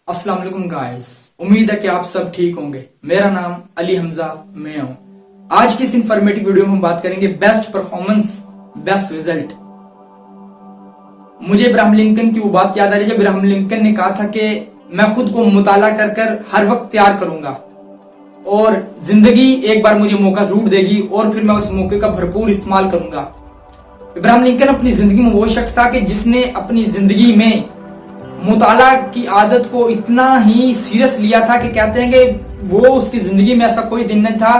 अस्सलाम वालेकुम गाइस, उम्मीद है कि आप सब ठीक होंगे। मेरा नाम अली हमजा, मैं हूं। आज की इस इंफॉर्मेटिव वीडियो में हम बात करेंगे बेस्ट परफॉर्मेंस बेस्ट रिजल्ट। मुझे इब्राहिम लिंकन की वो बात याद आ रही है जब इब्राहिम लिंकन ने कहा था कि मैं खुद को मुताला कर कर हर वक्त तैयार करूंगा और जिंदगी एक बार मुझे मौका जरूर देगी और फिर मैं उस मौके का भरपूर इस्तेमाल करूंगा। इब्राहिम लिंकन अपनी जिंदगी में वो शख्स था कि जिसने अपनी जिंदगी में मुताला की आदत को इतना ही सीरियस लिया था कि कहते हैं कि वो उसकी जिंदगी में ऐसा कोई दिन नहीं था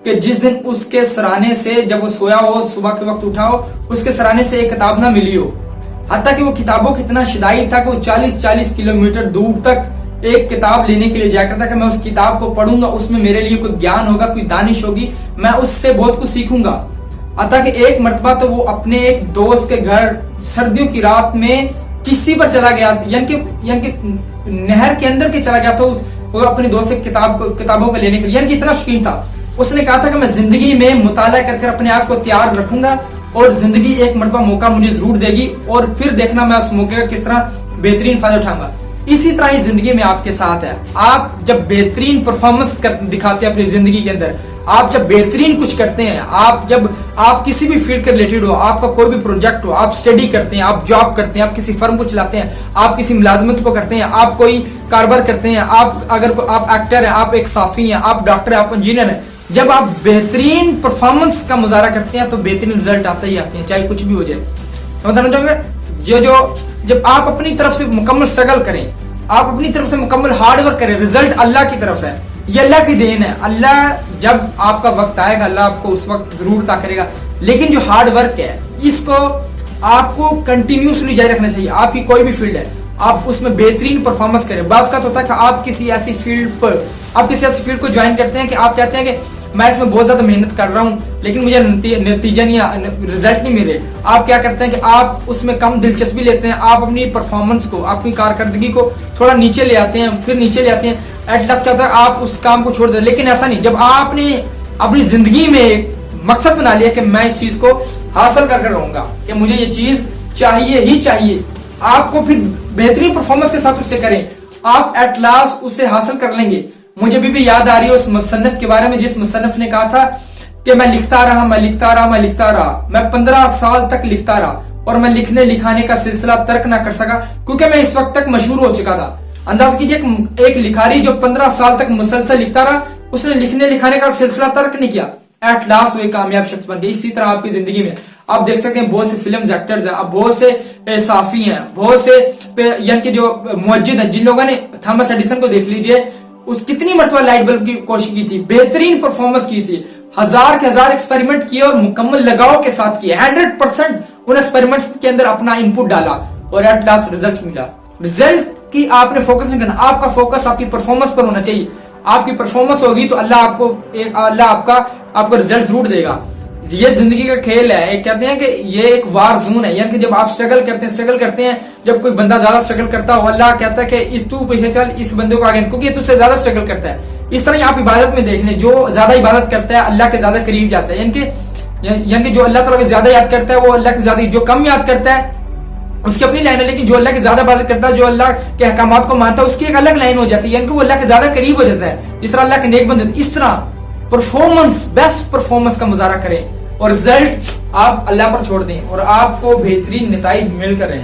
कि जिस दिन उसके सराहने से जब वो सोया हो, सुबह के वक्त उठा हो, उसके सराहने से एक किताब ना मिली हो। हत्ता कि वो किताबों का इतना शिदाई था कि वो 40-40 किलोमीटर दूर तक एक किताब लेने के लिए जाया करता कि मैं उस किताब को पढ़ूंगा, उसमें मेरे लिए कोई ज्ञान होगा, कोई दानिश होगी, मैं उससे बहुत कुछ सीखूंगा। हत्ता कि एक मर्तबा तो वो अपने एक दोस्त के घर सर्दियों की रात में किसी पर चला गया, यानी कि नहर के अंदर के चला गया था वो अपने दोस्त से किताबों को लेने के लिए, यानी कि इतना शौकीन था। उसने कहा था कि मैं जिंदगी में मुताला कर अपने आप को तैयार रखूंगा और जिंदगी एक मरतबा मौका मुझे जरूर देगी और फिर देखना मैं उस मौके का किस तरह बेहतरीन फायदा उठाऊंगा। इसी तरह ही जिंदगी में आपके साथ है। आप जब बेहतरीन परफॉर्मेंस दिखाते हैं अपनी जिंदगी के अंदर, आप जब बेहतरीन कुछ करते हैं, आप किसी भी फील्ड के रिलेटेड हो, आपका कोई भी प्रोजेक्ट हो, आप स्टडी करते हैं, आप जॉब करते हैं, आप किसी फर्म को चलाते हैं, आप किसी मुलाजमत को करते हैं, आप कोई कारोबार करते हैं, आप एक्टर हैं, आप एक साफी हैं, आप डॉक्टर हैं, आप इंजीनियर हैं, जब आप बेहतरीन परफॉर्मेंस का मुजाहरा करते हैं तो बेहतरीन रिजल्ट आते ही आते हैं, चाहे कुछ भी हो जाए। तो बताना चाहूंगा जब आप अपनी तरफ से मुकम्मल स्ट्रगल करें, आप अपनी तरफ से मुकम्मल हार्डवर्क करें, रिजल्ट अल्लाह की तरफ है, ये अल्लाह की देन है। अल्लाह जब आपका वक्त आएगा अल्लाह आपको उस वक्त जरूर अता करेगा, लेकिन जो हार्ड वर्क है इसको आपको कंटिन्यूसली जारी रखना चाहिए। आपकी कोई भी फील्ड है, आप उसमें बेहतरीन परफॉर्मेंस करें। बात का तो होता है कि आप किसी ऐसी फील्ड को ज्वाइन करते हैं कि आप कहते हैं कि मैं इसमें बहुत ज्यादा मेहनत कर रहा हूं लेकिन मुझे नतीजा नहीं, रिजल्ट नहीं मिले। आप क्या करते हैं कि आप उसमें कम दिलचस्पी लेते हैं, आप अपनी परफॉर्मेंस को, अपनी कारकर्दगी को थोड़ा नीचे ले आते हैं, फिर नीचे ले आते हैं, एट लास्ट क्या होता है आप उस काम को छोड़ देते हैं। लेकिन ऐसा नहीं, जब आपने अपनी जिंदगी में एक मकसद बना लिया कि मैं इस चीज को हासिल कर रहूंगा, कि मुझे ये चीज चाहिए ही चाहिए, आपको फिर बेहतरीन परफॉर्मेंस के साथ उसे करें, आप एट लास्ट उसे हासिल कर लेंगे। मुझे भी याद आ रही है उस मुसन्निफ के बारे में जिस मुसन्निफ ने कहा था कि मैं लिखता रहा, मैं 15 साल तक लिखता रहा और मैं लिखने लिखाने का सिलसिला तर्क ना कर सका क्योंकि मैं इस वक्त तक मशहूर हो चुका था। अंदाज कीजिए एक लिखारी जो 15 साल तक मुसलसल लिखता रहा, उसने लिखने लिखाने का सिलसिला तर्क नहीं किया, एट लास्ट वो एक कामयाब शख्स बन गया। इसी तरह आपकी जिंदगी में आप देख सकते हैं बहुत से फिल्म एक्टर्स हैं, बहुत से साफी हैं, बहुत से यानी कि जो मुअज्जिद हैं, जिन लोगों ने थॉमस एडिसन को देख लीजिए, उस कितनी मरतबा लाइट बल्ब की कोशिश की थी, बेहतरीन परफॉर्मेंस की थी, हजार के हजार एक्सपेरिमेंट किए और मुकम्मल लगाव के साथ किए, 100% उन एक्सपेरिमेंट्स के अंदर अपना इनपुट डाला और एट लास्ट रिजल्ट मिला। रिजल्ट की आपने फोकस नहीं करना, आपका फोकस आपकी परफॉर्मेंस पर होना चाहिए। आपकी परफॉर्मेंस होगी तो अल्लाह आपको रिजल्ट जरूर देगा। ये जिंदगी का खेल है, कहते हैं कि ये एक वार जोन है, यानी कि जब आप स्ट्रगल करते हैं, जब कोई बंदा ज्यादा स्ट्रगल करता हो अल्लाह कहता है कि तू पीछे चल, इस बंदे को आगे, क्योंकि तुझसे ज्यादा स्ट्रगल करता है। इस तरह आप इबादत में देख लें, जो ज्यादा इबादत करता है अल्लाह के ज्यादा करीब जाता है, यानी कि जो अल्लाह ताला को ज्यादा याद करता है वो अल्लाह के ज्यादा, जो कम याद करता है उसकी अपनी लाइन है, लेकिन जो अल्लाह की ज्यादा इबादत करता है, जो अल्लाह के अहकामात को मानता है, उसकी एक अलग लाइन हो जाती है, यानी कि वो अल्लाह के ज्यादा करीब हो जाता है। जिस तरह अल्लाह के नेक बंदे, इस तरह परफॉर्मेंस, बेस्ट परफॉर्मेंस का मुजाहरा करें और रिजल्ट आप अल्लाह पर छोड़ दें और आपको बेहतरीन नताइज मिलकर रहें।